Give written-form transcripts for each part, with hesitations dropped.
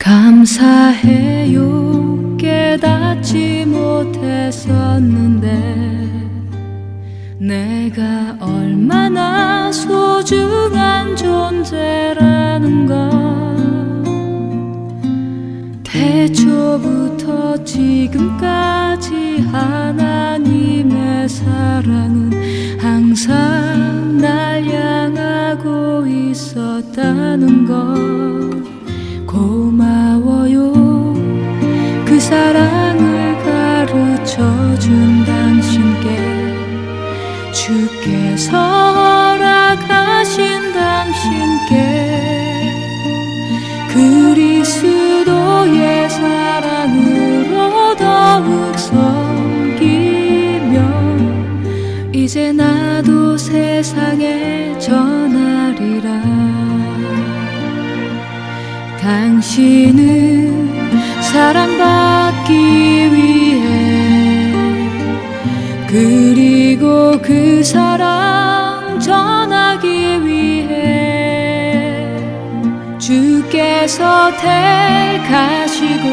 감사해요. 깨닫지 못했었는데 내가 얼마나 소중한 존재라는 걸 태초부터 지금까지 하나님의 사랑은 항상 날 향하고 있었다는 걸 고마워요. 그 사랑을 가르쳐준 당신께, 주께서 허락하신 당신께 그리스도의 사랑으로 더욱 섬기며 이제 나도 세상에 전하리라. 당신은 사랑받기 위해, 그리고 그 사랑 전하기 위해 주께서 택하시고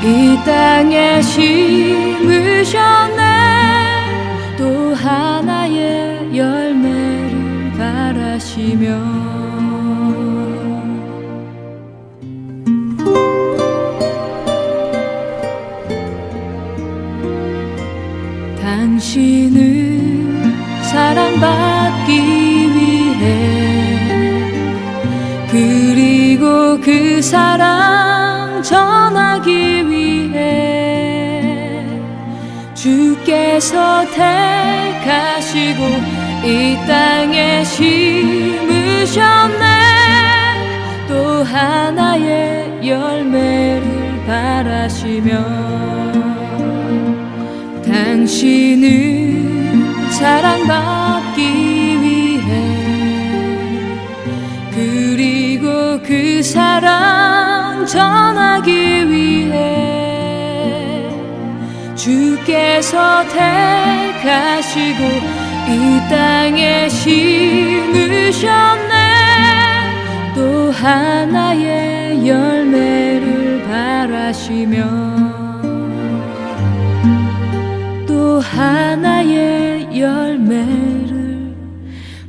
이 땅에 심으셨네. 또 하나의 열매를 바라시며 당신은 사랑받기 위해, 그리고 그 사랑 전하기 위해 주께서 택하시고 이 땅에 심으셨네. 또 하나의 열매를 바라시며 당신은 사랑받기 위해, 그리고 그 사랑 전하기 위해 주께서 택하시고 이 땅에 심으셨네. 또 하나의 열매를 바라시며 또 하나의 열매를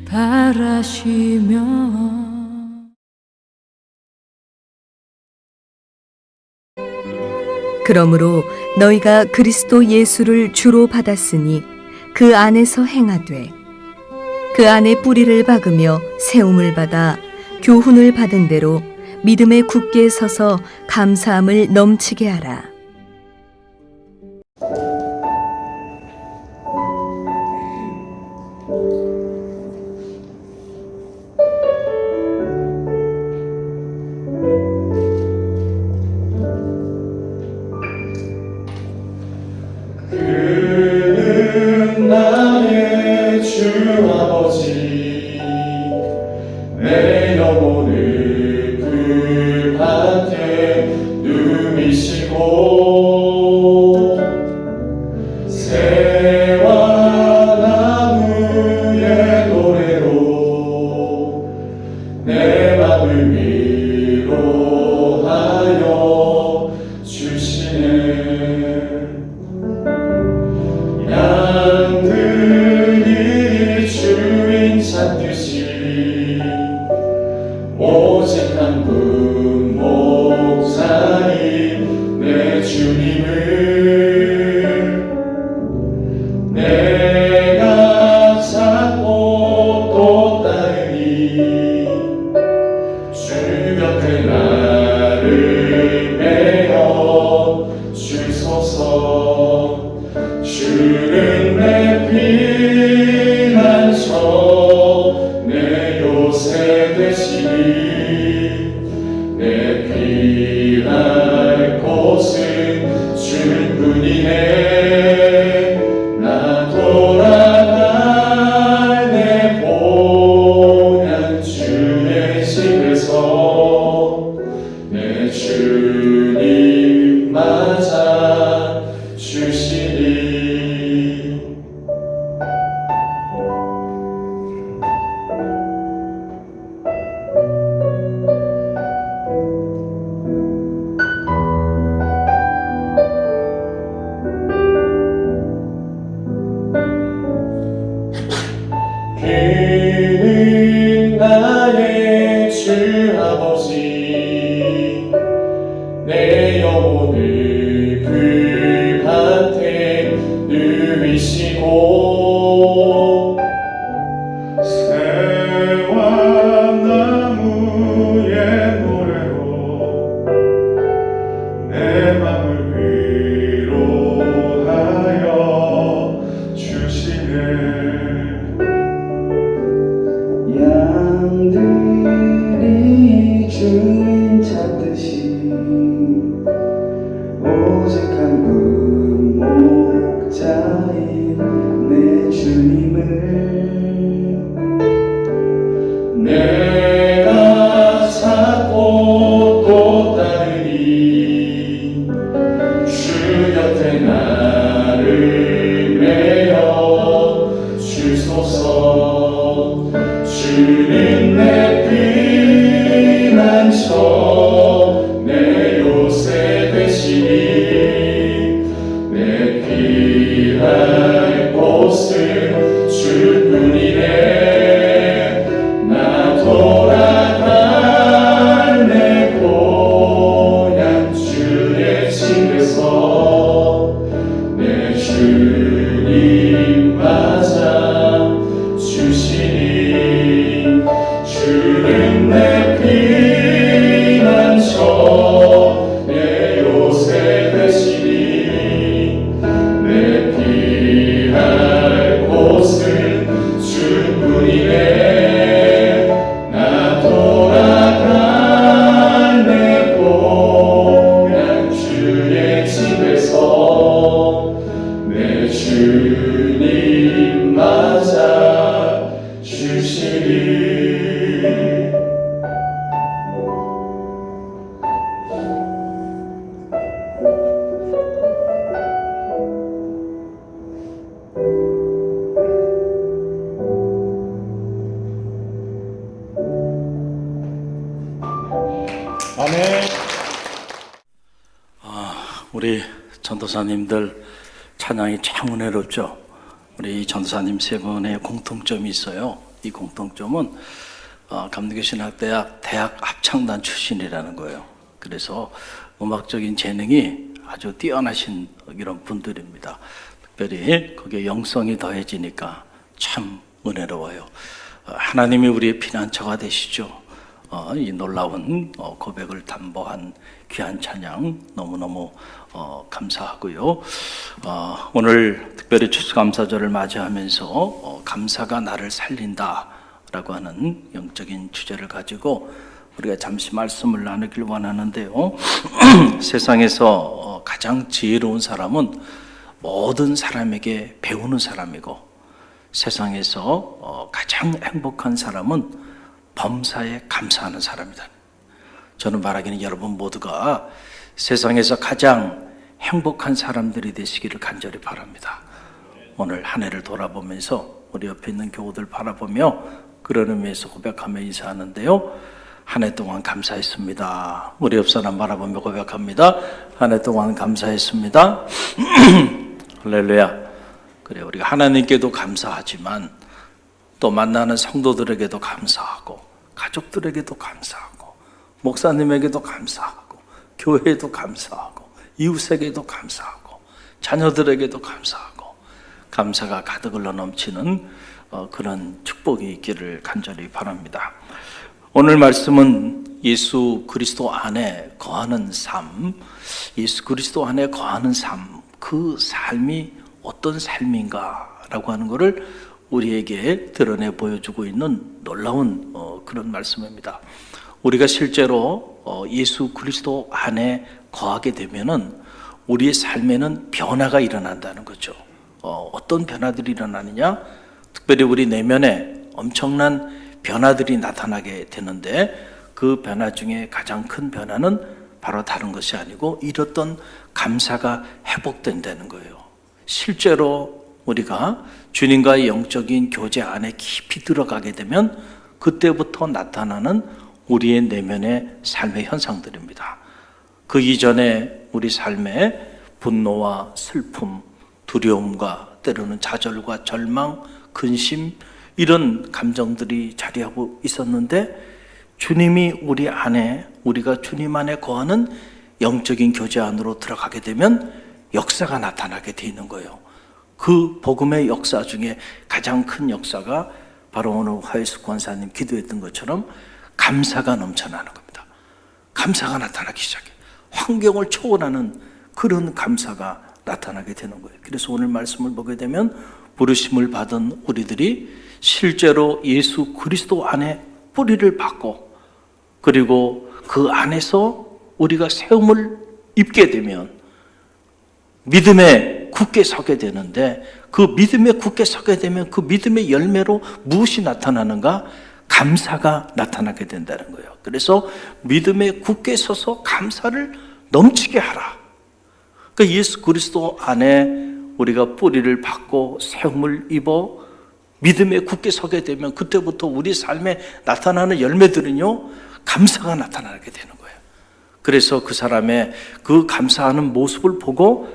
바라시며 그러므로 너희가 그리스도 예수를 주로 받았으니 그 안에서 행하되 그 안에 뿌리를 박으며 세움을 받아 교훈을 받은 대로 믿음에 굳게 서서 감사함을 넘치게 하라. 그는 나의 주 아버지, 내 영혼을 그 밭에 누이시고 새와 나무의 노래로 내 맘을 위로하여 주시네. 양들이 주인 찾듯이 오직 한 분 목사인 내 주님을 내가 찾고 또 따르니 주 곁에 나를 메어 주소서. 주는 내 피난처, 내 요새 되시니 내 피할 곳은 주뿐이네. 나 돌아갈 내 본향 주의 집에서 내 주님 맞아 주시니. 주 아버지 내 영혼을 그 밭에 누이시고 새와 나무의 노래로 내 맘을 위로하여 주시네 양들이 주인 찾듯이 오직 한 분 목자인 내 주님을 내가 찾고 또 따르니 주 곁에 나를 메어 주소서 주는 내 피난처 내 요새 되시니 내 피할 곳은 주뿐이네 나 돌아갈 내 고향 주의 집에서 내 주님 맞아 주시니 주는 내 피난처 내 요새 되시니 내 피할 곳은 주뿐이네 나 돌아갈 내 고향 주의 집에서 내 주님 맞아 주시리 아멘. 우리 전도사님들 찬양이 참 은혜롭죠. 우리 전도사님 세 분의 공통점이 있어요. 이 공통점은 감리교신학대학 대학 합창단 출신이라는 거예요. 그래서 음악적인 재능이 아주 뛰어나신 이런 분들입니다. 특별히 거기에 영성이 더해지니까 참 은혜로워요. 하나님이 우리의 피난처가 되시죠. 이 놀라운 고백을 담보한 귀한 찬양 너무너무 감사하고요. 오늘 특별히 추수감사절을 맞이하면서 감사가 나를 살린다라고 하는 영적인 주제를 가지고 우리가 잠시 말씀을 나누길 원하는데요. 세상에서 가장 지혜로운 사람은 모든 사람에게 배우는 사람이고 세상에서 가장 행복한 사람은 범사에 감사하는 사람이다. 저는 말하기는 여러분 모두가 세상에서 가장 행복한 사람들이 되시기를 간절히 바랍니다. 오늘 한 해를 돌아보면서 우리 옆에 있는 교우들 바라보며 그런 의미에서 고백하며 인사하는데요. 한 해 동안 감사했습니다. 우리 옆 사람 바라보며 고백합니다. 한 해 동안 감사했습니다. 할렐루야. 그래, 우리가 하나님께도 감사하지만 또 만나는 성도들에게도 감사하고 가족들에게도 감사하고 목사님에게도 감사하고 교회에도 감사하고 이웃에게도 감사하고 자녀들에게도 감사하고 감사가 가득 흘러 넘치는 그런 축복이 있기를 간절히 바랍니다. 오늘 말씀은 예수 그리스도 안에 거하는 삶, 예수 그리스도 안에 거하는 삶, 그 삶이 어떤 삶인가라고 하는 것을 우리에게 드러내 보여주고 있는 놀라운 그런 말씀입니다. 우리가 실제로 예수 그리스도 안에 거하게 되면은 우리의 삶에는 변화가 일어난다는 거죠. 어떤 변화들이 일어나느냐? 특별히 우리 내면에 엄청난 변화들이 나타나게 되는데 그 변화 중에 가장 큰 변화는 바로 다른 것이 아니고 잃었던 감사가 회복된다는 거예요. 실제로 우리가 주님과의 영적인 교제 안에 깊이 들어가게 되면 그때부터 나타나는 우리의 내면의 삶의 현상들입니다. 그 이전에 우리 삶에 분노와 슬픔, 두려움과 때로는 좌절과 절망, 근심 이런 감정들이 자리하고 있었는데 주님이 우리 안에, 우리가 주님 안에 거하는 영적인 교제 안으로 들어가게 되면 역사가 나타나게 돼 있는 거예요. 그 복음의 역사 중에 가장 큰 역사가 바로 오늘 화예수 권사님 기도했던 것처럼 감사가 넘쳐나는 겁니다. 감사가 나타나기 시작해요. 환경을 초월하는 그런 감사가 나타나게 되는 거예요. 그래서 오늘 말씀을 보게 되면 부르심을 받은 우리들이 실제로 예수 그리스도 안에 뿌리를 받고, 그리고 그 안에서 우리가 세움을 입게 되면 믿음에 굳게 서게 되는데, 그 믿음에 굳게 서게 되면 그 믿음의 열매로 무엇이 나타나는가? 감사가 나타나게 된다는 거예요. 그래서 믿음에 굳게 서서 감사를 넘치게 하라. 그러니까 예수 그리스도 안에 우리가 뿌리를 받고 세움을 입어 믿음에 굳게 서게 되면 그때부터 우리 삶에 나타나는 열매들은요, 감사가 나타나게 되는 거예요. 그래서 그 사람의 그 감사하는 모습을 보고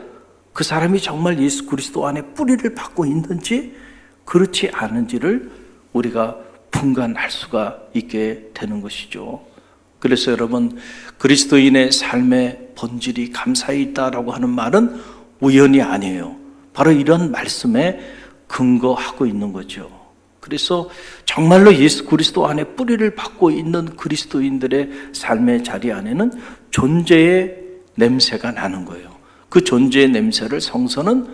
그 사람이 정말 예수 그리스도 안에 뿌리를 받고 있는지 그렇지 않은지를 우리가 분간할 수가 있게 되는 것이죠. 그래서 여러분, 그리스도인의 삶의 본질이 감사에 있다라고 하는 말은 우연이 아니에요. 바로 이런 말씀에 근거하고 있는 거죠. 그래서 정말로 예수 그리스도 안에 뿌리를 받고 있는 그리스도인들의 삶의 자리 안에는 존재의 냄새가 나는 거예요. 그 존재의 냄새를 성서는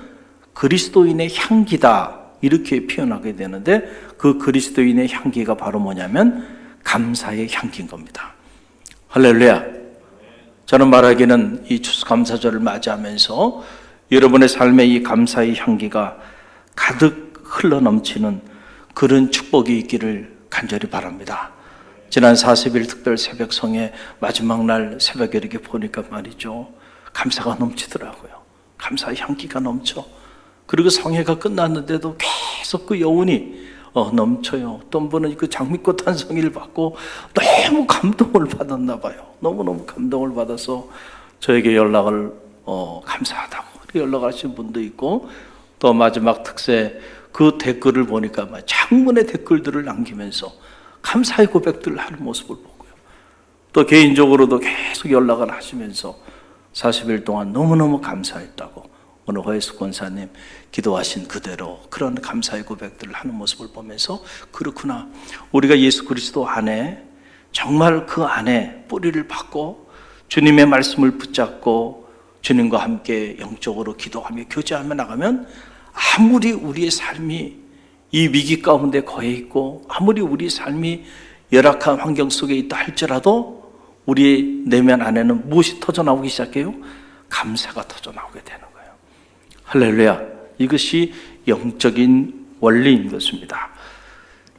그리스도인의 향기다 이렇게 표현하게 되는데, 그 그리스도인의 향기가 바로 뭐냐면 감사의 향기인 겁니다. 할렐루야. 저는 말하기는 이 추수감사절을 맞이하면서 여러분의 삶에 이 감사의 향기가 가득 흘러넘치는 그런 축복이 있기를 간절히 바랍니다. 지난 40일 특별 새벽성의 마지막 날 새벽에 이렇게 보니까 말이죠, 감사가 넘치더라고요. 감사의 향기가 넘쳐. 그리고 성회가 끝났는데도 계속 그 여운이 넘쳐요. 또 한 번은 그 장미꽃 한 송이를 받고 너무 감동을 받았나 봐요. 너무너무 감동을 받아서 저에게 연락을 감사하다고 연락하신 분도 있고, 또 마지막 특세 그 댓글을 보니까 장문의 댓글들을 남기면서 감사의 고백들을 하는 모습을 보고요. 또 개인적으로도 계속 연락을 하시면서 40일 동안 너무너무 감사했다고 오늘 화예수 권사님 기도하신 그대로 그런 감사의 고백들을 하는 모습을 보면서, 그렇구나, 우리가 예수 그리스도 안에 정말 그 안에 뿌리를 받고 주님의 말씀을 붙잡고 주님과 함께 영적으로 기도하며 교제하며 나가면 아무리 우리의 삶이 이 위기 가운데 거해 있고 아무리 우리 삶이 열악한 환경 속에 있다 할지라도 우리의 내면 안에는 무엇이 터져나오기 시작해요? 감사가 터져나오게 되는 거예요. 할렐루야. 이것이 영적인 원리인 것입니다.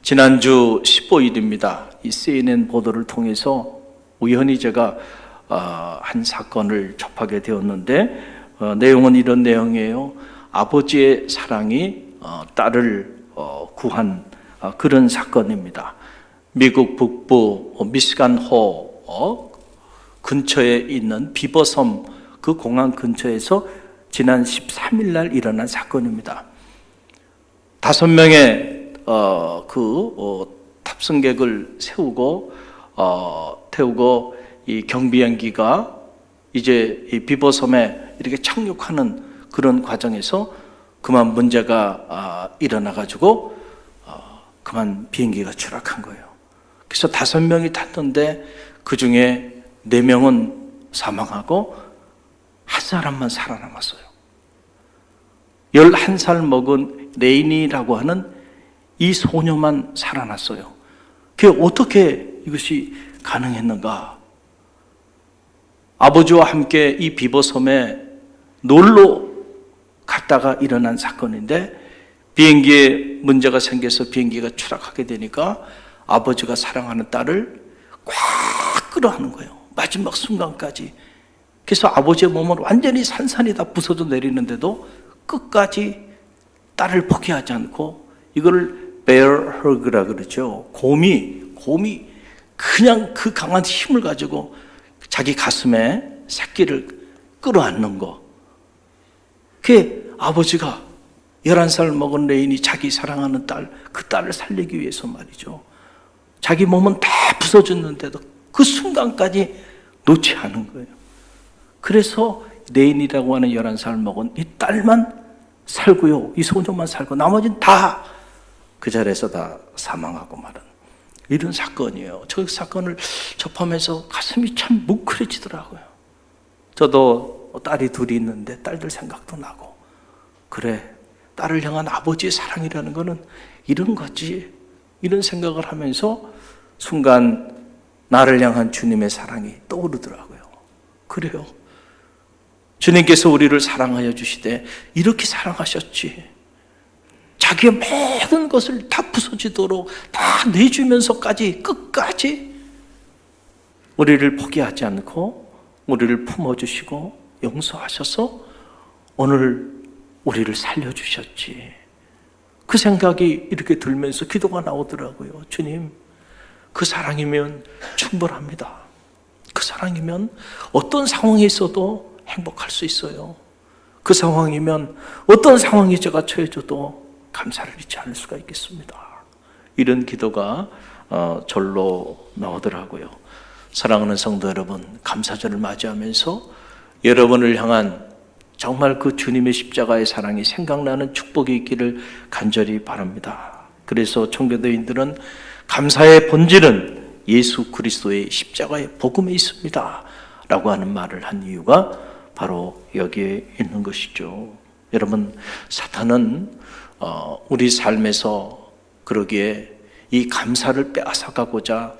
지난주 15일입니다. 이 CNN 보도를 통해서 우연히 제가 한 사건을 접하게 되었는데, 내용은 이런 내용이에요. 아버지의 사랑이 딸을 구한 그런 사건입니다. 미국 북부 미시간호 근처에 있는 비버섬 그 공항 근처에서 지난 13일 날 일어난 사건입니다. 5명의 탑승객을 세우고 태우고 이 경비행기가 이제 이 비버섬에 이렇게 착륙하는 그런 과정에서 그만 문제가 일어나가지고 그만 비행기가 추락한 거예요. 그래서 5명이 탔는데 그 중에 4명은 사망하고 한 사람만 살아남았어요. 11살 먹은 레인이라고 하는 이 소녀만 살아났어요. 그게 어떻게 이것이 가능했는가? 아버지와 함께 이 비버섬에 놀러 갔다가 일어난 사건인데, 비행기에 문제가 생겨서 비행기가 추락하게 되니까 아버지가 사랑하는 딸을 꽉 끌어안는 거예요. 마지막 순간까지. 그래서 아버지의 몸은 완전히 산산이 다 부서져 내리는데도 끝까지 딸을 포기하지 않고, 이거를 bear hug라 그러죠. 곰이 그냥 그 강한 힘을 가지고 자기 가슴에 새끼를 끌어안는 거. 그 아버지가 11살 먹은 레인이 자기 사랑하는 딸, 그 딸을 살리기 위해서 말이죠. 자기 몸은 다 부서졌는데도 그 순간까지 놓지 않은 거예요. 그래서 레인이라고 하는 11살 먹은 이 딸만 살고요, 이 소녀만 살고 나머지는 다 그 자리에서 다 사망하고 말은 이런 사건이에요. 저 사건을 접하면서 가슴이 참 뭉클해지더라고요. 저도 딸이 둘이 있는데 딸들 생각도 나고, 그래, 딸을 향한 아버지의 사랑이라는 거는 이런 거지, 이런 생각을 하면서 순간 나를 향한 주님의 사랑이 떠오르더라고요. 그래요, 주님께서 우리를 사랑하여 주시되 이렇게 사랑하셨지. 자기의 모든 것을 다 부서지도록 다 내주면서까지 끝까지 우리를 포기하지 않고 우리를 품어주시고 용서하셔서 오늘 우리를 살려주셨지. 그 생각이 이렇게 들면서 기도가 나오더라고요. 주님, 그 사랑이면 충분합니다. 그 사랑이면 어떤 상황에 있어도 행복할 수 있어요. 그 상황이면 어떤 상황에 제가 처해져도 감사를 잊지 않을 수가 있겠습니다. 이런 기도가 절로 나오더라고요. 사랑하는 성도 여러분, 감사절을 맞이하면서 여러분을 향한 정말 그 주님의 십자가의 사랑이 생각나는 축복이 있기를 간절히 바랍니다. 그래서 청교도인들은 감사의 본질은 예수 그리스도의 십자가의 복음에 있습니다 라고 하는 말을 한 이유가 바로 여기에 있는 것이죠. 여러분, 사탄은 우리 삶에서 그러기에 이 감사를 빼앗아가고자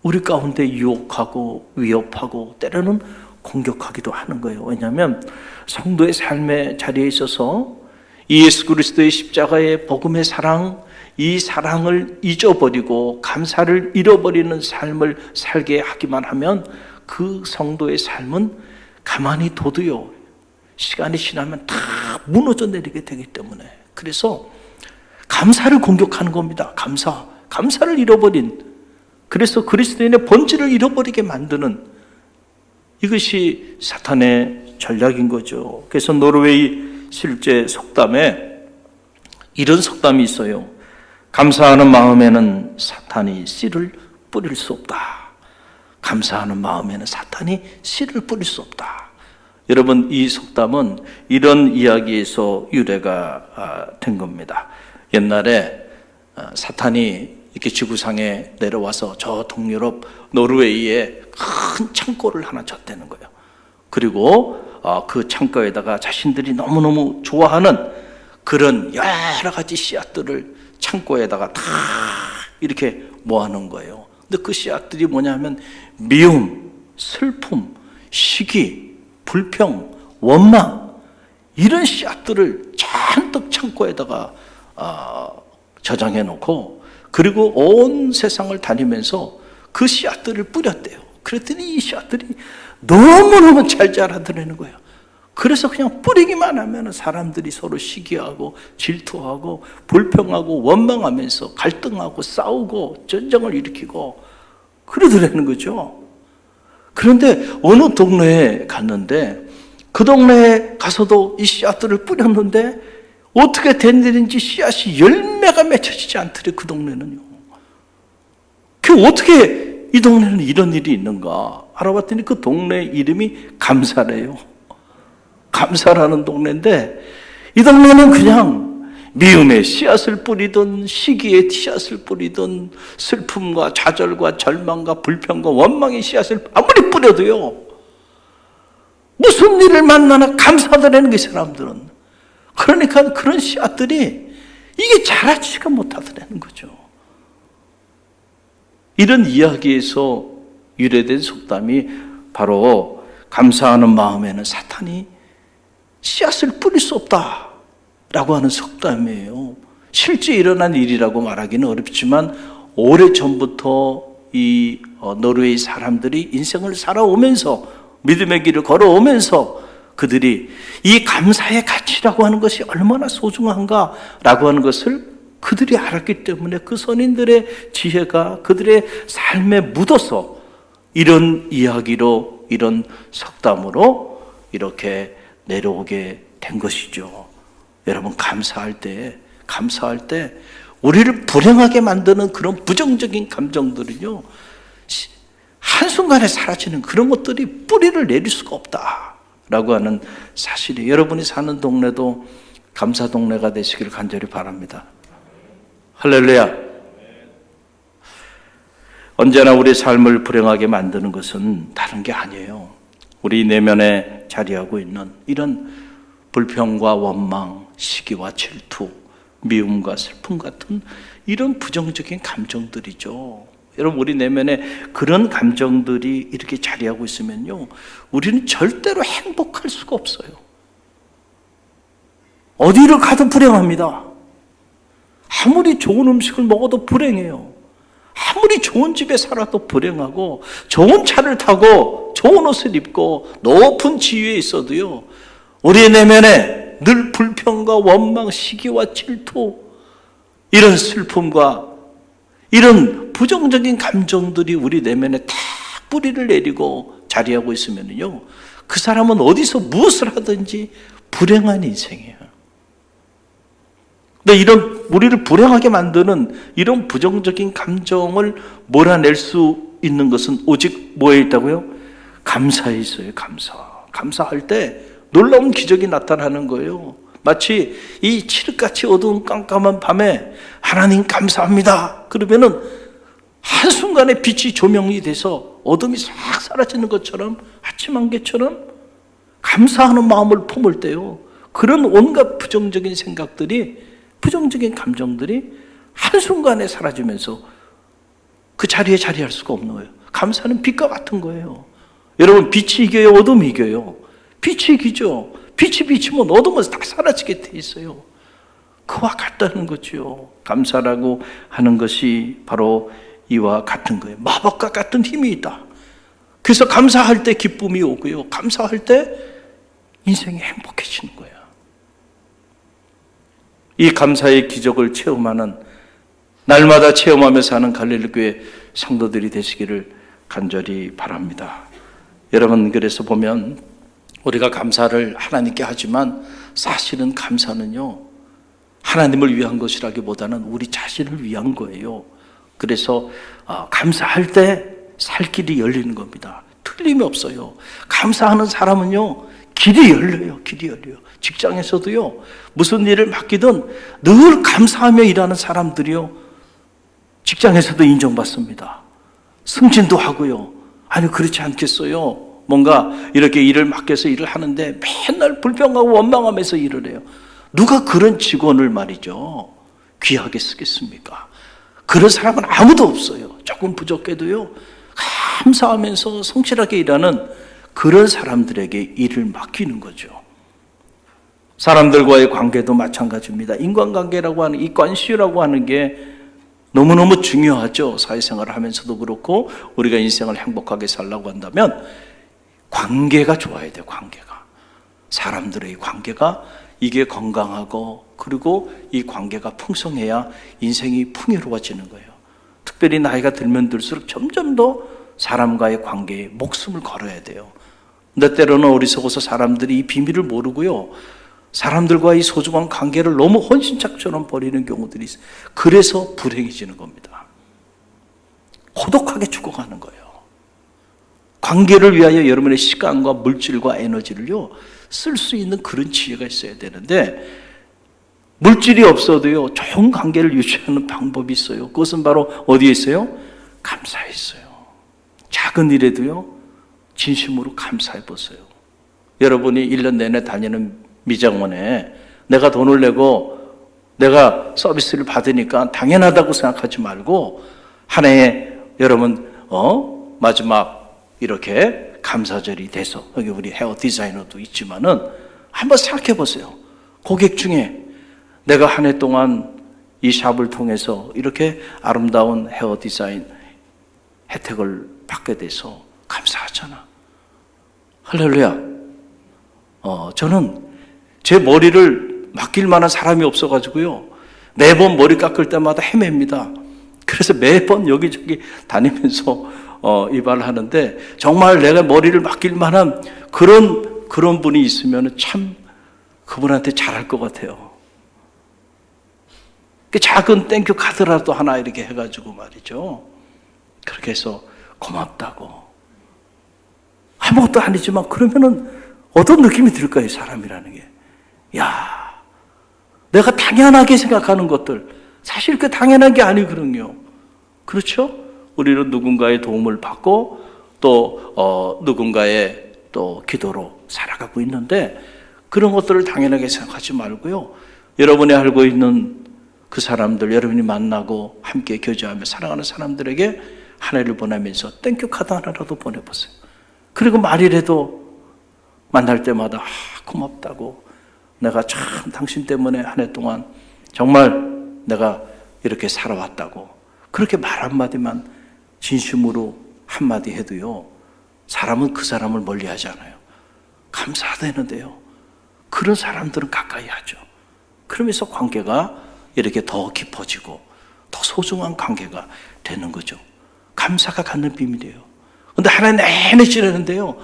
우리 가운데 유혹하고 위협하고 때로는 공격하기도 하는 거예요. 왜냐하면 성도의 삶의 자리에 있어서 이 예수 그리스도의 십자가의 복음의 사랑, 이 사랑을 잊어버리고 감사를 잃어버리는 삶을 살게 하기만 하면 그 성도의 삶은 가만히 둬도요, 시간이 지나면 다 무너져 내리게 되기 때문에, 그래서 감사를 공격하는 겁니다. 감사를 잃어버린, 그래서 그리스도인의 본질을 잃어버리게 만드는 이것이 사탄의 전략인 거죠. 그래서 노르웨이 실제 속담에 이런 속담이 있어요. 감사하는 마음에는 사탄이 씨를 뿌릴 수 없다. 감사하는 마음에는 사탄이 씨를 뿌릴 수 없다. 여러분, 이 속담은 이런 이야기에서 유래가 된 겁니다. 옛날에 사탄이 이렇게 지구상에 내려와서 저 동유럽 노르웨이에 큰 창고를 하나 졌다는 거예요. 그리고 그 창고에다가 자신들이 너무너무 좋아하는 그런 여러 가지 씨앗들을 창고에다가 다 이렇게 모아놓은 거예요. 근데 그 씨앗들이 뭐냐면 미움, 슬픔, 시기, 불평, 원망, 이런 씨앗들을 잔뜩 창고에다가 저장해 놓고, 그리고 온 세상을 다니면서 그 씨앗들을 뿌렸대요. 그랬더니 이 씨앗들이 너무너무 잘 자라더라는 거예요. 그래서 그냥 뿌리기만 하면 사람들이 서로 시기하고 질투하고 불평하고 원망하면서 갈등하고 싸우고 전쟁을 일으키고 그러더라는 거죠. 그런데 어느 동네에 갔는데 그 동네에 가서도 이 씨앗들을 뿌렸는데 어떻게 된 일인지 씨앗이 열매가 맺혀지지 않더래. 그 동네는요. 그 어떻게 이 동네는 이런 일이 있는가 알아봤더니 그 동네 이름이 감사래요. 감사라는 동네인데 이 동네는 그냥 미움의 씨앗을 뿌리든 시기의 씨앗을 뿌리든 슬픔과 좌절과 절망과 불평과 원망의 씨앗을 아무리 뿌려도요, 무슨 일을 만나나 감사하더라는 게 사람들은. 그러니까 그런 씨앗들이 이게 자라지가 못하더라는 거죠. 이런 이야기에서 유래된 속담이 바로 감사하는 마음에는 사탄이 씨앗을 뿌릴 수 없다라고 하는 속담이에요. 실제 일어난 일이라고 말하기는 어렵지만 오래전부터 이 노르웨이 사람들이 인생을 살아오면서 믿음의 길을 걸어오면서 그들이 이 감사의 가치라고 하는 것이 얼마나 소중한가라고 하는 것을 그들이 알았기 때문에 그 선인들의 지혜가 그들의 삶에 묻어서 이런 이야기로, 이런 속담으로 이렇게 내려오게 된 것이죠. 여러분, 감사할 때 우리를 불행하게 만드는 그런 부정적인 감정들은요, 한순간에 사라지는 그런 것들이 뿌리를 내릴 수가 없다라고 하는 사실이, 여러분이 사는 동네도 감사 동네가 되시길 간절히 바랍니다. 할렐루야. 언제나 우리 삶을 불행하게 만드는 것은 다른 게 아니에요. 우리 내면에 자리하고 있는 이런 불평과 원망, 시기와 질투, 미움과 슬픔 같은 이런 부정적인 감정들이죠. 여러분, 우리 내면에 그런 감정들이 이렇게 자리하고 있으면요, 우리는 절대로 행복할 수가 없어요. 어디를 가도 불행합니다. 아무리 좋은 음식을 먹어도 불행해요. 아무리 좋은 집에 살아도 불행하고, 좋은 차를 타고 좋은 옷을 입고 높은 지위에 있어도요, 우리 내면에 늘 불평과 원망, 시기와 질투, 이런 슬픔과 이런 부정적인 감정들이 우리 내면에 다 뿌리를 내리고 자리하고 있으면요, 그 사람은 어디서 무엇을 하든지 불행한 인생이에요. 근데 이런 우리를 불행하게 만드는 이런 부정적인 감정을 몰아낼 수 있는 것은 오직 뭐에 있다고요? 감사에 있어요. 감사할 때 놀라운 기적이 나타나는 거예요. 마치 이 칠흑같이 어두운 깜깜한 밤에 하나님 감사합니다 그러면은 한순간에 빛이 조명이 돼서 어둠이 싹 사라지는 것처럼, 아침 안개처럼 감사하는 마음을 품을 때요, 그런 온갖 부정적인 생각들이, 부정적인 감정들이 한순간에 사라지면서 그 자리에 자리할 수가 없는 거예요. 감사는 빛과 같은 거예요. 여러분, 빛이 이겨요? 어둠이 이겨요? 빛이 이기죠. 빛이 비치면 어둠은 다 사라지게 돼 있어요. 그와 같다는 거죠. 감사라고 하는 것이 바로 이와 같은 거예요. 마법과 같은 힘이 있다. 그래서 감사할 때 기쁨이 오고요, 감사할 때 인생이 행복해지는 거예요. 이 감사의 기적을 체험하는, 날마다 체험하며 사는 갈릴리교회 성도들이 되시기를 간절히 바랍니다. 여러분, 그래서 보면 우리가 감사를 하나님께 하지만 사실은 감사는요, 하나님을 위한 것이라기보다는 우리 자신을 위한 거예요. 그래서 감사할 때 살 길이 열리는 겁니다. 틀림이 없어요. 감사하는 사람은요, 길이 열려요. 직장에서도요, 무슨 일을 맡기든 늘 감사하며 일하는 사람들이요, 직장에서도 인정받습니다. 승진도 하고요. 아니, 그렇지 않겠어요? 뭔가 이렇게 일을 맡겨서 일을 하는데 맨날 불평하고 원망하면서 일을 해요. 누가 그런 직원을 말이죠, 귀하게 쓰겠습니까? 그런 사람은 아무도 없어요. 조금 부족해도요, 감사하면서 성실하게 일하는 그런 사람들에게 일을 맡기는 거죠. 사람들과의 관계도 마찬가지입니다. 인간관계라고 하는, 이 관시라고 하는 게 너무너무 중요하죠. 사회생활을 하면서도 그렇고, 우리가 인생을 행복하게 살려고 한다면 관계가 좋아야 돼요. 관계가, 사람들의 관계가, 이게 건강하고, 그리고 이 관계가 풍성해야 인생이 풍요로워지는 거예요. 특별히 나이가 들면 들수록 점점 더 사람과의 관계에 목숨을 걸어야 돼요. 근데 때로는 어리석어서 사람들이 이 비밀을 모르고요, 사람들과 이 소중한 관계를 너무 헌신짝처럼 버리는 경우들이 있어요. 그래서 불행해지는 겁니다. 고독하게 죽어가는 거예요. 관계를 위하여 여러분의 시간과 물질과 에너지를요, 쓸 수 있는 그런 지혜가 있어야 되는데, 물질이 없어도요, 좋은 관계를 유지하는 방법이 있어요. 그것은 바로 어디에 있어요? 감사에 있어요. 작은 일에도요, 진심으로 감사해 보세요. 여러분이 1년 내내 다니는 미장원에 내가 돈을 내고 내가 서비스를 받으니까 당연하다고 생각하지 말고, 한 해에 여러분 마지막 이렇게 감사절이 돼서, 여기 우리 헤어 디자이너도 있지만은 한번 생각해 보세요. 고객 중에 내가 한 해 동안 이 샵을 통해서 이렇게 아름다운 헤어 디자인 혜택을 받게 돼서 감사하잖아. 할렐루야. 저는 제 머리를 맡길 만한 사람이 없어가지고요, 매번 머리 깎을 때마다 헤맵니다. 그래서 매번 여기저기 다니면서 이발을 하는데, 정말 내가 머리를 맡길 만한 그런 분이 있으면 참 그분한테 잘할 것 같아요. 그 작은 땡큐 카드라도 하나 이렇게 해가지고 말이죠. 그렇게 해서 고맙다고. 아무것도 아니지만 그러면은 어떤 느낌이 들까요, 사람이라는 게. 야, 내가 당연하게 생각하는 것들, 사실 그 당연한 게 아니거든요. 그렇죠? 우리는 누군가의 도움을 받고 또 누군가의 또 기도로 살아가고 있는데 그런 것들을 당연하게 생각하지 말고요. 여러분이 알고 있는 그 사람들, 여러분이 만나고 함께 교제하며 사랑하는 사람들에게 한 해를 보내면서 땡큐 카드 하나라도 보내보세요. 그리고 말이라도 만날 때마다 고맙다고, 내가 참 당신 때문에 한 해 동안 정말 내가 이렇게 살아왔다고, 그렇게 말 한마디만 진심으로 한마디 해도요, 사람은 그 사람을 멀리하지 않아요. 감사되는데요, 그런 사람들은 가까이 하죠. 그러면서 관계가 이렇게 더 깊어지고 더 소중한 관계가 되는 거죠. 감사가 갖는 비밀이에요. 근데 하나 내내 지내는데요,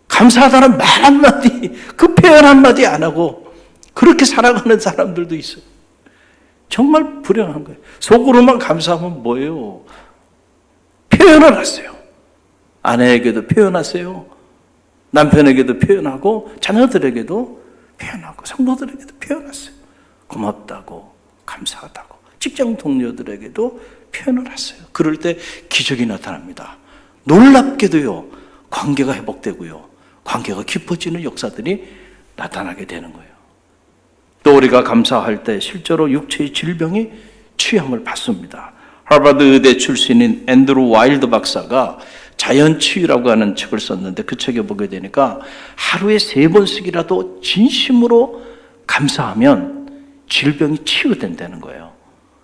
감사하다는 말 한마디, 그 표현 한마디 안 하고 그렇게 살아가는 사람들도 있어요. 정말 불행한 거예요. 속으로만 감사하면 뭐예요? 표현을 하세요. 아내에게도 표현하세요. 남편에게도 표현하고 자녀들에게도 표현하고 성도들에게도 표현하세요. 고맙다고, 감사하다고. 직장 동료들에게도 표현을 하세요. 그럴 때 기적이 나타납니다. 놀랍게도요, 관계가 회복되고요, 관계가 깊어지는 역사들이 나타나게 되는 거예요. 또 우리가 감사할 때 실제로 육체의 질병이 치유함을 받습니다. 하버드 의대 출신인 앤드루 와일드 박사가 자연치유라고 하는 책을 썼는데 그 책에 보게 되니까 하루에 3번씩이라도 진심으로 감사하면 질병이 치유된다는 거예요.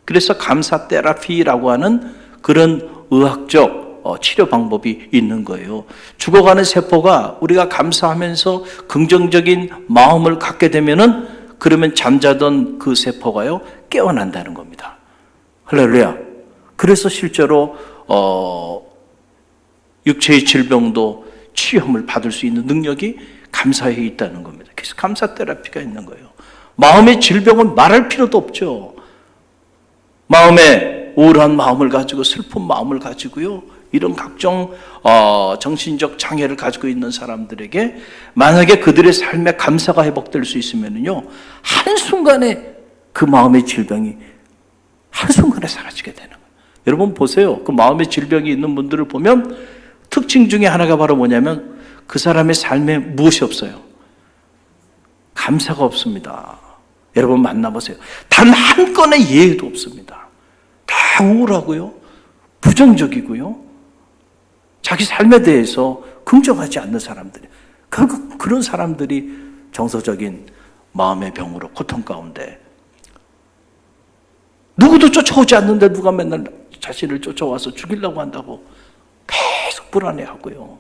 그래서 감사 테라피라고 하는 그런 의학적 치료 방법이 있는 거예요. 죽어가는 세포가 우리가 감사하면서 긍정적인 마음을 갖게 되면은, 그러면 잠자던 그 세포가요 깨어난다는 겁니다. 할렐루야. 그래서 실제로 육체의 질병도 치유함을 받을 수 있는 능력이 감사에 있다는 겁니다. 그래서 감사 테라피가 있는 거예요. 마음의 질병은 말할 필요도 없죠. 마음에 우울한 마음을 가지고 슬픈 마음을 가지고요, 이런 각종 정신적 장애를 가지고 있는 사람들에게 만약에 그들의 삶에 감사가 회복될 수 있으면요, 한순간에 그 마음의 질병이 한순간에 사라지게 되는 거예요. 여러분 보세요. 그 마음의 질병이 있는 분들을 보면 특징 중에 하나가 바로 뭐냐면 그 사람의 삶에 무엇이 없어요? 감사가 없습니다. 여러분 만나보세요. 단 한 건의 예의도 없습니다. 다 우울하고요, 부정적이고요, 자기 삶에 대해서 긍정하지 않는 사람들이, 결국 그런 사람들이 정서적인 마음의 병으로 고통 가운데, 누구도 쫓아오지 않는데 누가 맨날 자신을 쫓아와서 죽이려고 한다고 계속 불안해하고요,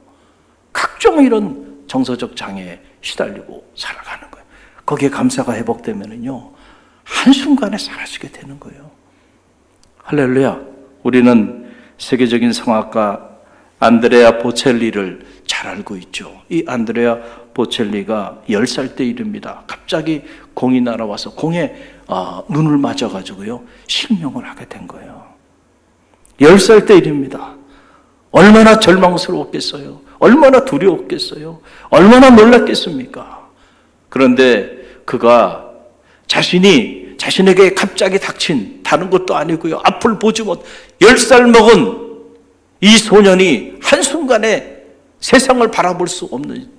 각종 이런 정서적 장애에 시달리고 살아가는 거예요. 거기에 감사가 회복되면은요, 한순간에 사라지게 되는 거예요. 할렐루야. 우리는 세계적인 성악가 안드레아 보첼리를 잘 알고 있죠. 이 안드레아 보첼리가 10살 때 일입니다. 갑자기 공이 날아와서 공에 눈을 맞아가지고요, 실명을 하게 된 거예요. 10살 때 일입니다. 얼마나 절망스러웠겠어요. 얼마나 두려웠겠어요. 얼마나 놀랐겠습니까? 그런데 그가 자신에게 갑자기 닥친, 다른 것도 아니고요, 앞을 보지 못, 10살 먹은 이 소년이 한순간에 세상을 바라볼 수 없는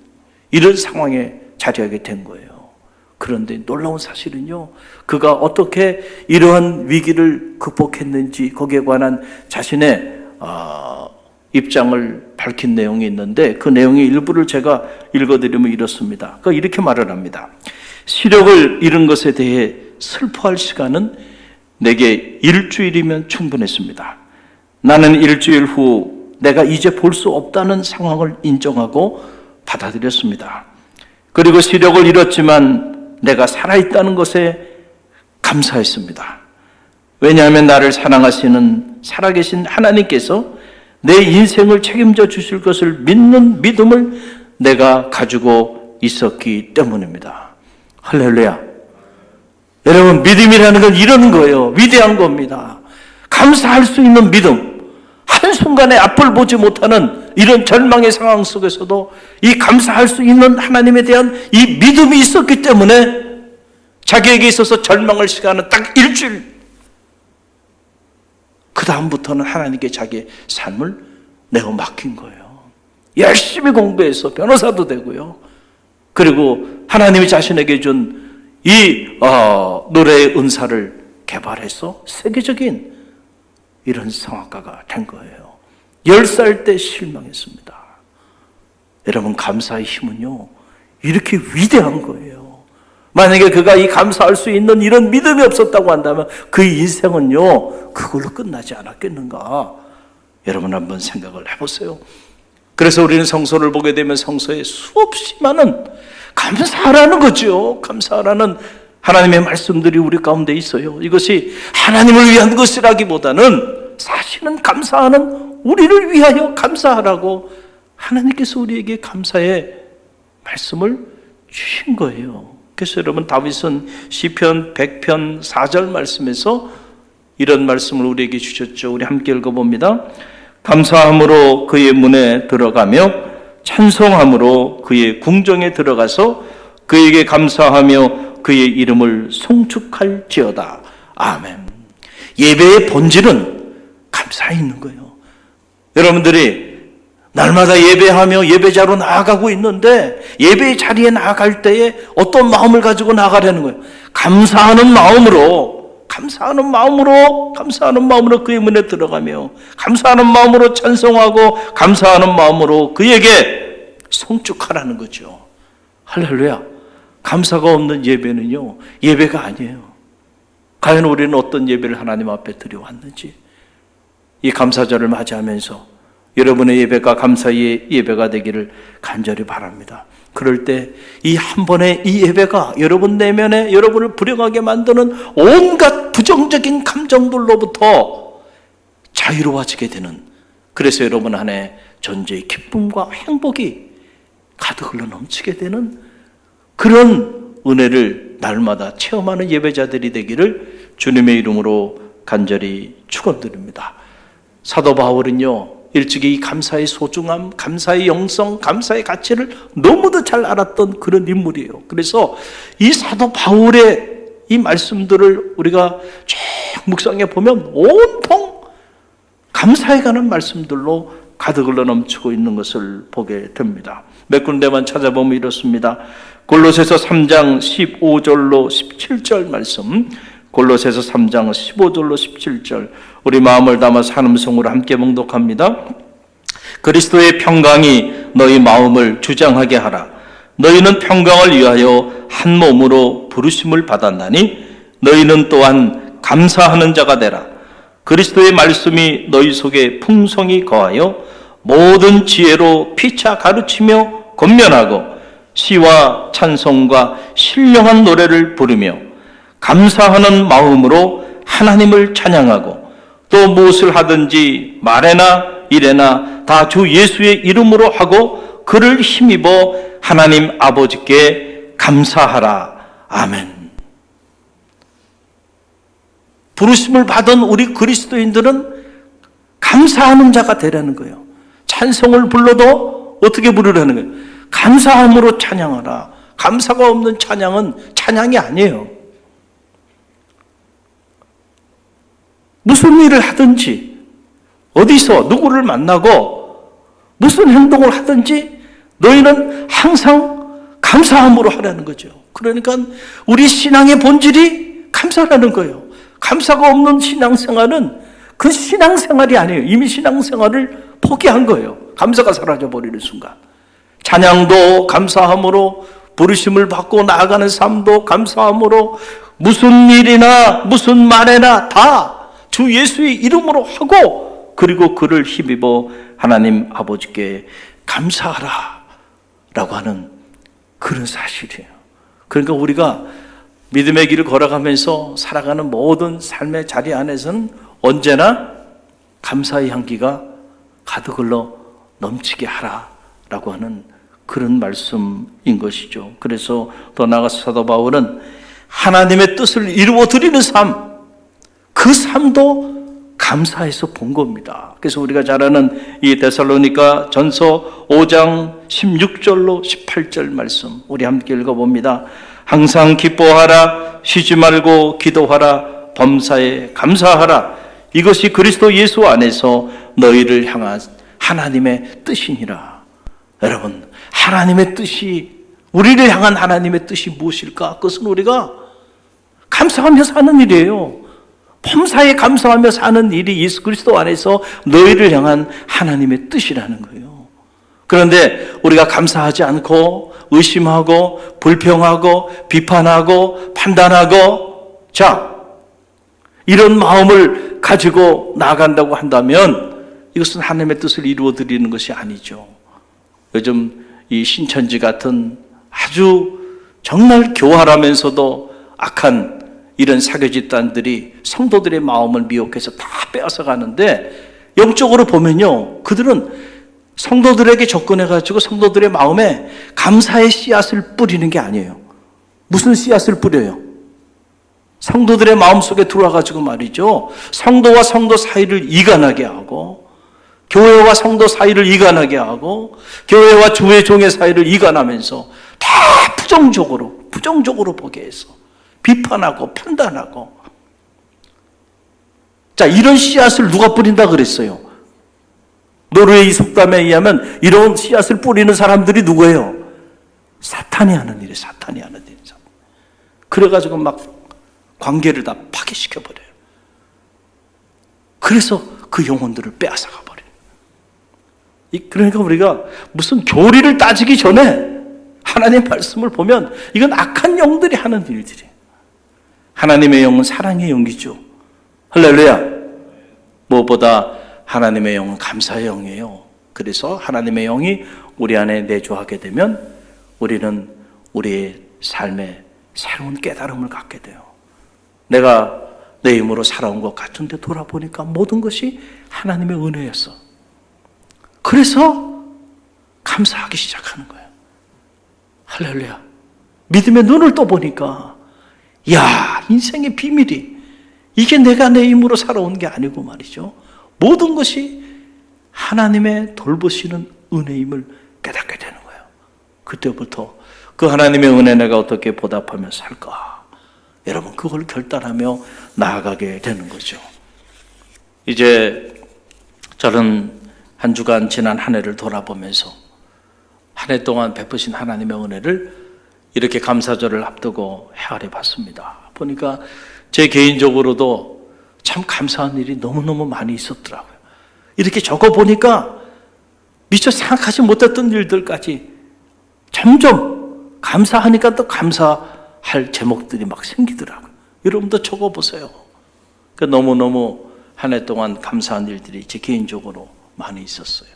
이런 상황에 자리하게 된 거예요. 그런데 놀라운 사실은요, 그가 어떻게 이러한 위기를 극복했는지 거기에 관한 자신의 입장을 밝힌 내용이 있는데, 그 내용의 일부를 제가 읽어드리면 이렇습니다. 그가 이렇게 말을 합니다. 시력을 잃은 것에 대해 슬퍼할 시간은 내게 일주일이면 충분했습니다. 나는 일주일 후 내가 이제 볼 수 없다는 상황을 인정하고 받아들였습니다. 그리고 시력을 잃었지만 내가 살아있다는 것에 감사했습니다. 왜냐하면 나를 사랑하시는 살아계신 하나님께서 내 인생을 책임져 주실 것을 믿는 믿음을 내가 가지고 있었기 때문입니다. 할렐루야. 여러분, 믿음이라는 건 이런 거예요. 위대한 겁니다. 감사할 수 있는 믿음. 한순간에 앞을 보지 못하는 이런 절망의 상황 속에서도 이 감사할 수 있는 하나님에 대한 이 믿음이 있었기 때문에 자기에게 있어서 절망할 시간은 딱 일주일. 그 다음부터는 하나님께 자기의 삶을 내어 맡긴 거예요. 열심히 공부해서 변호사도 되고요. 그리고 하나님이 자신에게 준 이 노래의 은사를 개발해서 세계적인 이런 성악가가 된 거예요. 10살 때 실망했습니다. 여러분, 감사의 힘은요, 이렇게 위대한 거예요. 만약에 그가 이 감사할 수 있는 이런 믿음이 없었다고 한다면 그 인생은요, 그걸로 끝나지 않았겠는가? 여러분, 한번 생각을 해보세요. 그래서 우리는 성서를 보게 되면 성서에 수없이 많은 감사하라는 거죠. 감사하라는 하나님의 말씀들이 우리 가운데 있어요. 이것이 하나님을 위한 것이라기보다는 사실은 감사하는 우리를 위하여 감사하라고 하나님께서 우리에게 감사의 말씀을 주신 거예요. 그래서 여러분, 다윗은 시편 100편 4절 말씀에서 이런 말씀을 우리에게 주셨죠. 우리 함께 읽어봅니다. 감사함으로 그의 문에 들어가며 찬송함으로 그의 궁정에 들어가서 그에게 감사하며 그의 이름을 송축할지어다. 아멘. 예배의 본질은 감사에 있는 거예요. 여러분들이 날마다 예배하며 예배자로 나아가고 있는데 예배의 자리에 나아갈 때에 어떤 마음을 가지고 나아가려는 거예요. 감사하는 마음으로 그의 문에 들어가며 감사하는 마음으로 찬송하고 감사하는 마음으로 그에게 송축하라는 거죠. 할렐루야. 감사가 없는 예배는요, 예배가 아니에요. 과연 우리는 어떤 예배를 하나님 앞에 드려왔는지, 이 감사절을 맞이하면서 여러분의 예배가 감사의 예배가 되기를 간절히 바랍니다. 그럴 때 이 한 번의 이 예배가 여러분 내면에 여러분을 불행하게 만드는 온갖 부정적인 감정들로부터 자유로워지게 되는, 그래서 여러분 안에 전제의 기쁨과 행복이 가득 흘러 넘치게 되는 그런 은혜를 날마다 체험하는 예배자들이 되기를 주님의 이름으로 간절히 축원드립니다. 사도 바울은요, 일찍이 이 감사의 소중함, 감사의 영성, 감사의 가치를 너무도 잘 알았던 그런 인물이에요. 그래서 이 사도 바울의 이 말씀들을 우리가 쭉 묵상해 보면 온통 감사에 관한 말씀들로 가득 흘러 넘치고 있는 것을 보게 됩니다. 몇 군데만 찾아보면 이렇습니다. 골로새서 3장 15절로 17절 말씀, 골로새서 3장 15절로 17절, 우리 마음을 담아서 한 음성으로 함께 봉독합니다. 그리스도의 평강이 너희 마음을 주장하게 하라. 너희는 평강을 위하여 한 몸으로 부르심을 받았나니 너희는 또한 감사하는 자가 되라. 그리스도의 말씀이 너희 속에 풍성히 거하여 모든 지혜로 피차 가르치며 권면하고 시와 찬송과 신령한 노래를 부르며 감사하는 마음으로 하나님을 찬양하고 또 무엇을 하든지 말에나 일에나 다 주 예수의 이름으로 하고 그를 힘입어 하나님 아버지께 감사하라. 아멘. 부르심을 받은 우리 그리스도인들은 감사하는 자가 되라는 거예요. 찬송을 불러도 어떻게 부르라는 거예요? 감사함으로 찬양하라. 감사가 없는 찬양은 찬양이 아니에요. 무슨 일을 하든지, 어디서 누구를 만나고 무슨 행동을 하든지 너희는 항상 감사함으로 하라는 거죠. 그러니까 우리 신앙의 본질이 감사라는 거예요. 감사가 없는 신앙생활은 그 신앙생활이 아니에요. 이미 신앙생활을 포기한 거예요. 감사가 사라져버리는 순간. 찬양도 감사함으로, 부르심을 받고 나아가는 삶도 감사함으로, 무슨 일이나 무슨 말에나 다 주 예수의 이름으로 하고 그리고 그를 힘입어 하나님 아버지께 감사하라 라고 하는 그런 사실이에요. 그러니까 우리가 믿음의 길을 걸어가면서 살아가는 모든 삶의 자리 안에서는 언제나 감사의 향기가 가득 흘러 넘치게 하라라고 하는 그런 말씀인 것이죠. 그래서 더 나아가서 사도 바울은 하나님의 뜻을 이루어 드리는 삶, 그 삶도 감사해서 본 겁니다. 그래서 우리가 잘 아는 이 데살로니가 전서 5장 16절로 18절 말씀 우리 함께 읽어봅니다. 항상 기뻐하라, 쉬지 말고 기도하라, 범사에 감사하라. 이것이 그리스도 예수 안에서 너희를 향한 하나님의 뜻이니라. 여러분, 하나님의 뜻이, 우리를 향한 하나님의 뜻이 무엇일까? 그것은 우리가 감사하며 사는 일이에요. 범사에 감사하며 사는 일이 예수 그리스도 안에서 너희를 향한 하나님의 뜻이라는 거예요. 그런데 우리가 감사하지 않고 의심하고 불평하고 비판하고 판단하고, 자, 이런 마음을 가지고 나아간다고 한다면 이것은 하나님의 뜻을 이루어 드리는 것이 아니죠. 요즘 이 신천지 같은 아주 정말 교활하면서도 악한 이런 사교 집단들이 성도들의 마음을 미혹해서 다 빼앗아 가는데, 영적으로 보면요, 그들은 성도들에게 접근해가지고 성도들의 마음에 감사의 씨앗을 뿌리는 게 아니에요. 무슨 씨앗을 뿌려요? 성도들의 마음속에 들어와가지고 말이죠, 성도와 성도 사이를 이간하게 하고, 교회와 성도 사이를 이간하게 하고, 교회와 주의 종의 사이를 이간하면서 다 부정적으로 보게 해서 비판하고 판단하고. 자, 이런 씨앗을 누가 뿌린다 그랬어요? 노르웨이 속담에 의하면 이런 씨앗을 뿌리는 사람들이 누구예요? 사탄이 하는 일이에요. 사탄이 하는 일이죠. 그래가지고 막 관계를 다 파괴시켜버려요. 그래서 그 영혼들을 빼앗아가 버려요. 그러니까 우리가 무슨 교리를 따지기 전에 하나님의 말씀을 보면 이건 악한 영들이 하는 일들이에요. 하나님의 영은 사랑의 영이죠. 할렐루야. 무엇보다 하나님의 영은 감사의 영이에요. 그래서 하나님의 영이 우리 안에 내주하게 되면 우리는 우리의 삶에 새로운 깨달음을 갖게 돼요. 내가 내 힘으로 살아온 것 같은데 돌아보니까 모든 것이 하나님의 은혜였어. 그래서 감사하기 시작하는 거예요. 할렐루야. 믿음의 눈을 떠보니까, 야, 인생의 비밀이 이게 내가 내 힘으로 살아온 게 아니고 말이죠, 모든 것이 하나님의 돌보시는 은혜임을 깨닫게 되는 거예요. 그때부터 그 하나님의 은혜 내가 어떻게 보답하며 살까, 여러분, 그걸 결단하며 나아가게 되는 거죠. 이제 저는 한 주간 지난 한 해를 돌아보면서 한 해 동안 베푸신 하나님의 은혜를 이렇게 감사절을 앞두고 헤아려 봤습니다. 보니까 제 개인적으로도 참 감사한 일이 너무너무 많이 있었더라고요. 이렇게 적어보니까 미처 생각하지 못했던 일들까지 점점 감사하니까 또 감사할 제목들이 막 생기더라고요. 여러분도 적어보세요. 너무너무 한 해 동안 감사한 일들이 제 개인적으로 많이 있었어요.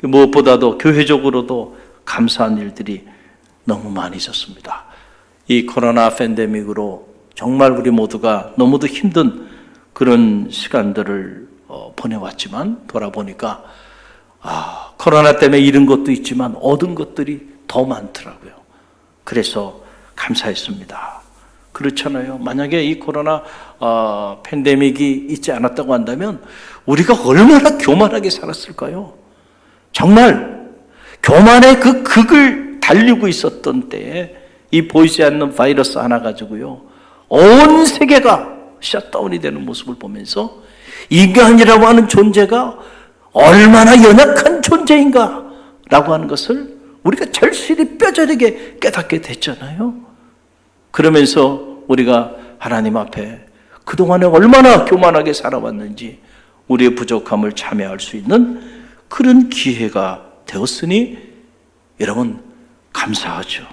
무엇보다도 교회적으로도 감사한 일들이 너무 많이 있었습니다. 이 코로나 팬데믹으로 정말 우리 모두가 너무도 힘든 그런 시간들을 보내왔지만 돌아보니까 코로나 때문에 잃은 것도 있지만 얻은 것들이 더 많더라고요. 그래서 감사했습니다. 그렇잖아요. 만약에 이 코로나 팬데믹이 있지 않았다고 한다면 우리가 얼마나 교만하게 살았을까요? 정말 교만의 그 극을 달리고 있었던 때에 이 보이지 않는 바이러스 하나 가지고요, 온 세계가 셧다운이 되는 모습을 보면서 인간이라고 하는 존재가 얼마나 연약한 존재인가 라고 하는 것을 우리가 절실히 뼈저리게 깨닫게 됐잖아요. 그러면서 우리가 하나님 앞에 그동안에 얼마나 교만하게 살아왔는지 우리의 부족함을 참여할 수 있는 그런 기회가 되었으니 여러분 감사하죠.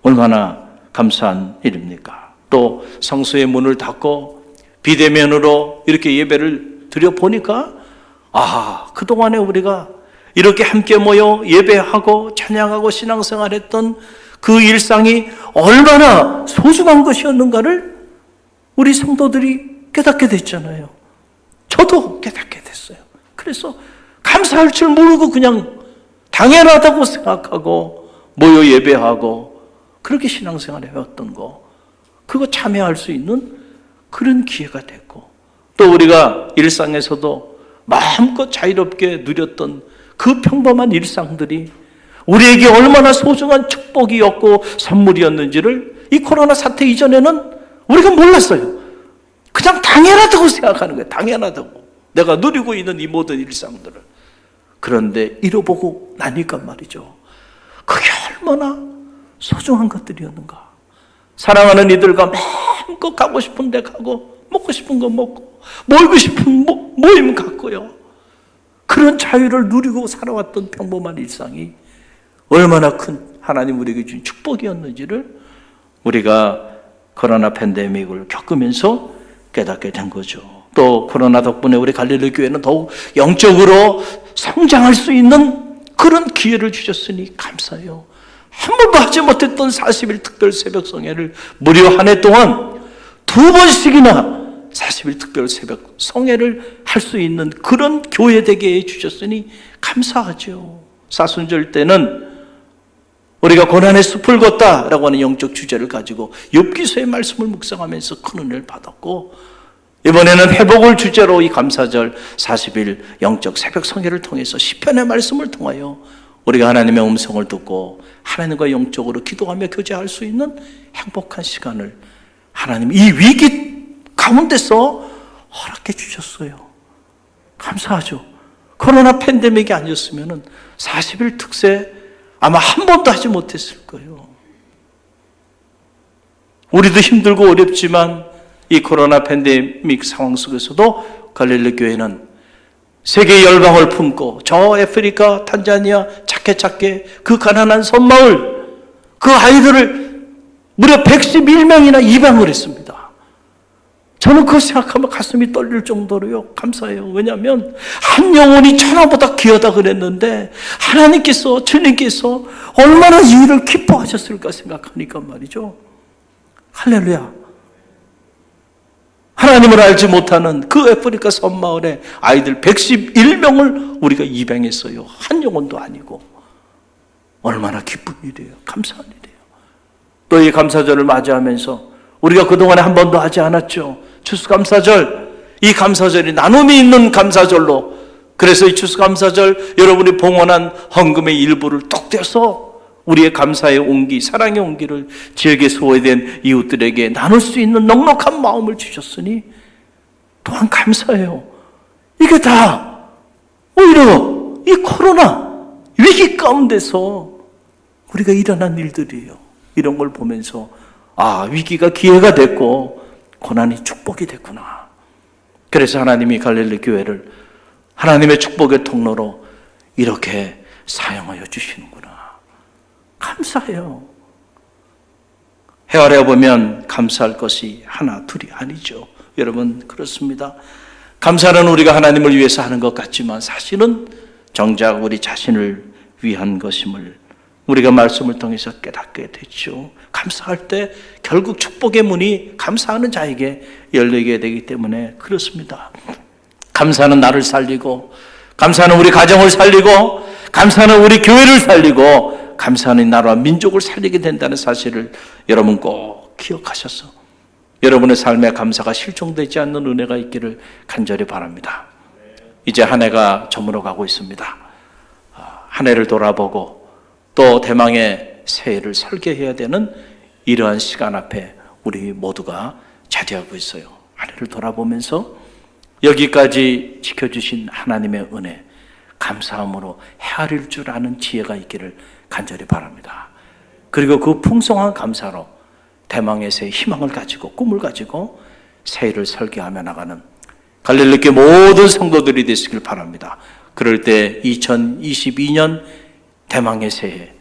얼마나 감사한 일입니까? 또 성소의 문을 닫고 비대면으로 이렇게 예배를 드려보니까 그동안에 우리가 이렇게 함께 모여 예배하고 찬양하고 신앙생활했던 그 일상이 얼마나 소중한 것이었는가를 우리 성도들이 깨닫게 됐잖아요. 저도 깨닫게 됐어요. 그래서 감사할 줄 모르고 그냥 당연하다고 생각하고 모여 예배하고 그렇게 신앙생활 해왔던 거, 그거 참여할 수 있는 그런 기회가 됐고, 또 우리가 일상에서도 마음껏 자유롭게 누렸던 그 평범한 일상들이 우리에게 얼마나 소중한 축복이었고 선물이었는지를 이 코로나 사태 이전에는 우리가 몰랐어요. 그냥 당연하다고 생각하는 거예요. 당연하다고. 내가 누리고 있는 이 모든 일상들을. 그런데 잃어보고 나니까 말이죠. 그게 얼마나 소중한 것들이었는가. 사랑하는 이들과 마음껏 가고 싶은 데 가고, 먹고 싶은 거 먹고, 모이고 싶은 모임 갖고요. 그런 자유를 누리고 살아왔던 평범한 일상이 얼마나 큰 하나님 우리에게 준 축복이었는지를 우리가 코로나 팬데믹을 겪으면서 깨닫게 된 거죠. 또 코로나 덕분에 우리 갈릴리 교회는 더욱 영적으로 성장할 수 있는 그런 기회를 주셨으니 감사해요. 한 번도 하지 못했던 40일 특별 새벽 성회를 무려 한 해 동안 2번씩이나 40일 특별 새벽 성회를 할 수 있는 그런 교회 되게 해주셨으니 감사하죠. 사순절 때는 우리가 고난의 숲을 걷다라고 하는 영적 주제를 가지고 욥기서의 말씀을 묵상하면서 큰 은혜를 받았고, 이번에는 회복을 주제로 이 감사절 40일 영적 새벽 성회를 통해서 시편의 말씀을 통하여 우리가 하나님의 음성을 듣고 하나님과 영적으로 기도하며 교제할 수 있는 행복한 시간을 하나님 이 위기 가운데서 허락해 주셨어요. 감사하죠. 코로나 팬데믹이 아니었으면 40일 특세 아마 한 번도 하지 못했을 거예요. 우리도 힘들고 어렵지만 이 코로나 팬데믹 상황 속에서도 갈릴리 교회는 세계 열방을 품고 저 아프리카, 탄자니아 작게 그 가난한 섬마을 그 아이들을 무려 111명이나 입양을 했습니다. 저는 그거 생각하면 가슴이 떨릴 정도로요. 감사해요. 왜냐하면 한 영혼이 천하보다 귀하다 그랬는데 하나님께서, 주님께서 얼마나 이 일을 기뻐하셨을까 생각하니까 말이죠. 할렐루야. 하나님을 알지 못하는 그 아프리카 섬마을에 아이들 111명을 우리가 입양했어요. 한 영혼도 아니고. 얼마나 기쁜 일이에요. 감사한 일이에요. 또 이 감사절을 맞이하면서 우리가 그동안에 한 번도 하지 않았죠. 추수감사절, 이 감사절이 나눔이 있는 감사절로, 그래서 이 추수감사절 여러분이 봉헌한 헌금의 일부를 뚝 떼서 우리의 감사의 온기, 사랑의 온기를 지역에 소외된 이웃들에게 나눌 수 있는 넉넉한 마음을 주셨으니 또한 감사해요. 이게 다 오히려 이 코로나 위기 가운데서 우리가 일어난 일들이에요. 이런 걸 보면서 위기가 기회가 됐고 고난이 축복이 됐구나. 그래서 하나님이 갈릴리 교회를 하나님의 축복의 통로로 이렇게 사용하여 주시는구나. 감사해요. 헤아려 보면 감사할 것이 하나 둘이 아니죠. 여러분, 그렇습니다. 감사는 우리가 하나님을 위해서 하는 것 같지만 사실은 정작 우리 자신을 위한 것임을 우리가 말씀을 통해서 깨닫게 됐죠. 감사할 때 결국 축복의 문이 감사하는 자에게 열리게 되기 때문에 그렇습니다. 감사는 나를 살리고, 감사는 우리 가정을 살리고, 감사는 우리 교회를 살리고, 감사는 나라와 민족을 살리게 된다는 사실을 여러분 꼭 기억하셔서 여러분의 삶에 감사가 실종되지 않는 은혜가 있기를 간절히 바랍니다. 이제 한 해가 저물어 가고 있습니다. 한 해를 돌아보고 또 대망의 새해를 설계해야 되는 이러한 시간 앞에 우리 모두가 자리하고 있어요. 한 해를 돌아보면서 여기까지 지켜주신 하나님의 은혜, 감사함으로 헤아릴 줄 아는 지혜가 있기를 간절히 바랍니다. 그리고 그 풍성한 감사로 대망의 새해 희망을 가지고 꿈을 가지고 새해를 설계하며 나가는 갈릴리교회 모든 성도들이 되시길 바랍니다. 그럴 때 2022년 대망의 새해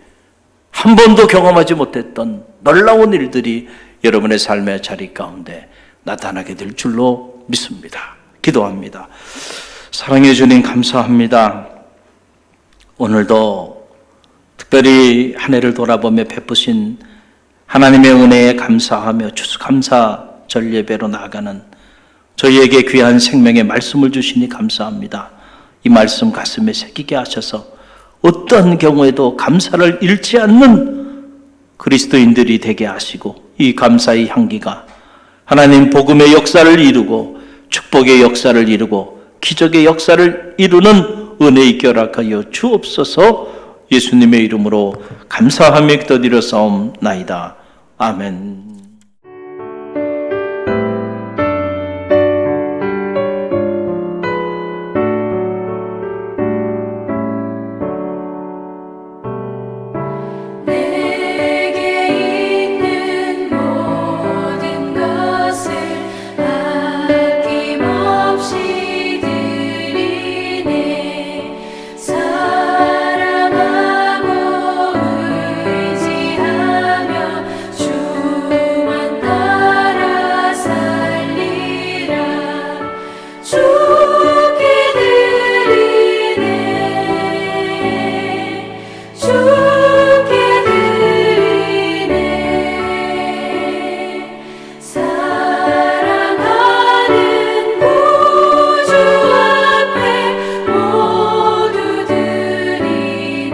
한 번도 경험하지 못했던 놀라운 일들이 여러분의 삶의 자리 가운데 나타나게 될 줄로 믿습니다. 기도합니다. 사랑해 주님 감사합니다. 오늘도 특별히 한 해를 돌아보며 베푸신 하나님의 은혜에 감사하며 추수감사절 예배로 나아가는 저희에게 귀한 생명의 말씀을 주시니 감사합니다. 이 말씀 가슴에 새기게 하셔서 어떤 경우에도 감사를 잃지 않는 그리스도인들이 되게 하시고 이 감사의 향기가 하나님 복음의 역사를 이루고 축복의 역사를 이루고 기적의 역사를 이루는 은혜의 결합하여 주옵소서. 예수님의 이름으로 감사하며 기도드려 싸움나이다. 아멘. 내게 있는 모든 것을 아낌없이 드리네. 사랑하고 의지하며 주만 따라 살리라. 주께 드리네. 주께 드리네. 사랑하는 구주 앞에 모두 드리네.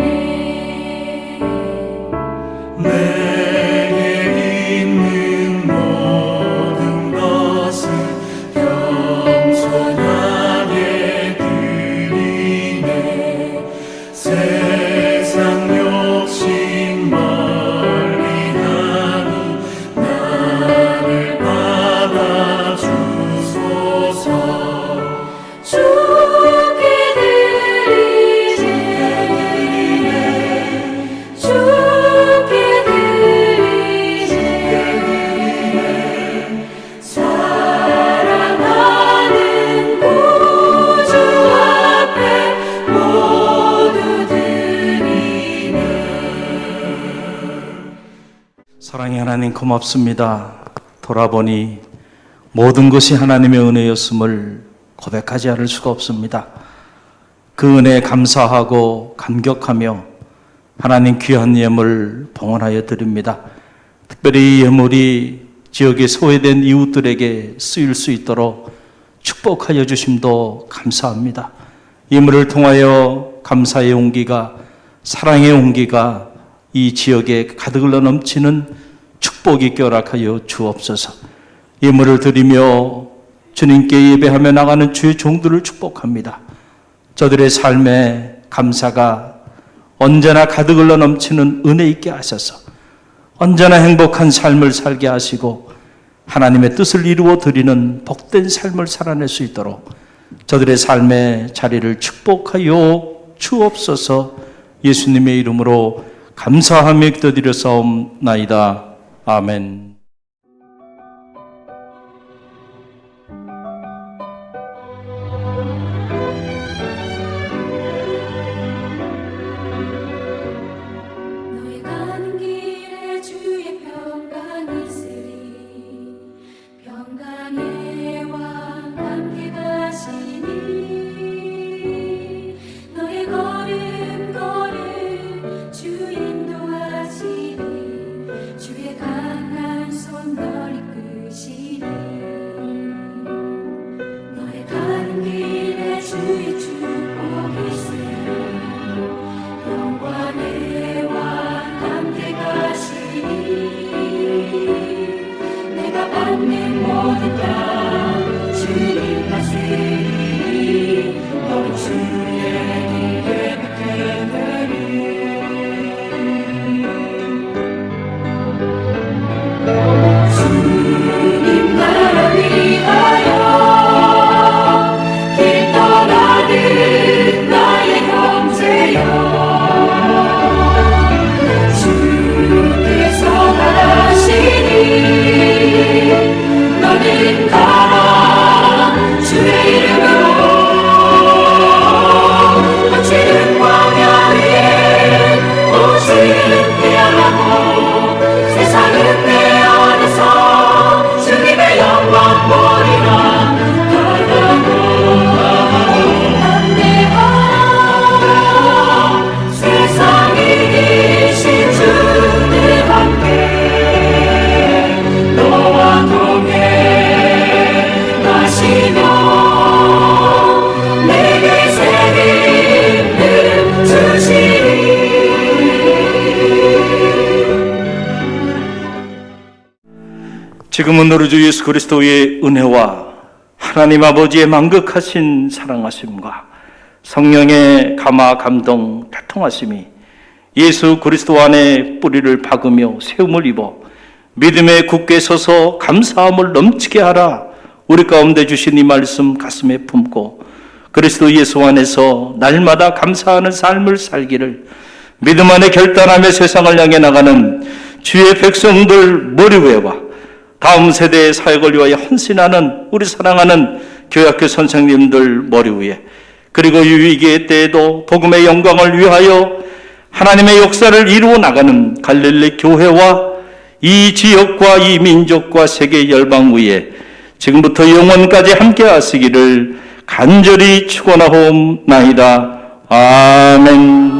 내게 있는 모든 것을 겸손하게 드리네. 세상 욕심 멀리하니 나를 받아주소서. 주께 드리네. 주께 드리네. 사랑하는 구주 앞에 모두 드리네. 사랑의 하나님 고맙습니다. 돌아보니 모든 것이 하나님의 은혜였음을 고백하지 않을 수가 없습니다. 그 은혜에 감사하고 감격하며 하나님 귀한 예물 봉헌하여 드립니다. 특별히 이 예물이 지역에 소외된 이웃들에게 쓰일 수 있도록 축복하여 주심도 감사합니다. 이 예물을 통하여 감사의 온기가, 사랑의 온기가 이 지역에 가득 흘러 넘치는 축복이 껴락하여 주옵소서. 예물을 드리며 주님께 예배하며 나가는 주의 종들을 축복합니다. 저들의 삶에 감사가 언제나 가득 흘러 넘치는 은혜 있게 하셔서 언제나 행복한 삶을 살게 하시고 하나님의 뜻을 이루어 드리는 복된 삶을 살아낼 수 있도록 저들의 삶의 자리를 축복하여 주옵소서. 예수님의 이름으로 감사하며 기도드려 싸움나이다. 아멘. 너의 가는 길에 주의 평강이 있으리. 평강의 왕 함께 가시니. 너의 걸음 주 인도하시니. 주의 강한 지금은 우리 주 예수 그리스도의 은혜와 하나님 아버지의 만극하신 사랑하심과 성령의 감화 감동 대통하심이 예수 그리스도 안에 뿌리를 박으며 세움을 입어 믿음에 굳게 서서 감사함을 넘치게 하라. 우리 가운데 주신 이 말씀 가슴에 품고 그리스도 예수 안에서 날마다 감사하는 삶을 살기를 믿음 안에 결단하며 세상을 향해 나가는 주의 백성들 머리 위에와 다음 세대의 사역을 위하여 헌신하는 우리 사랑하는 교회학교 선생님들 머리 위에, 그리고 이 위기의 때에도 복음의 영광을 위하여 하나님의 역사를 이루어 나가는 갈릴리 교회와 이 지역과 이 민족과 세계 열방 위에 지금부터 영원까지 함께 하시기를 간절히 축원하옵나이다. 아멘.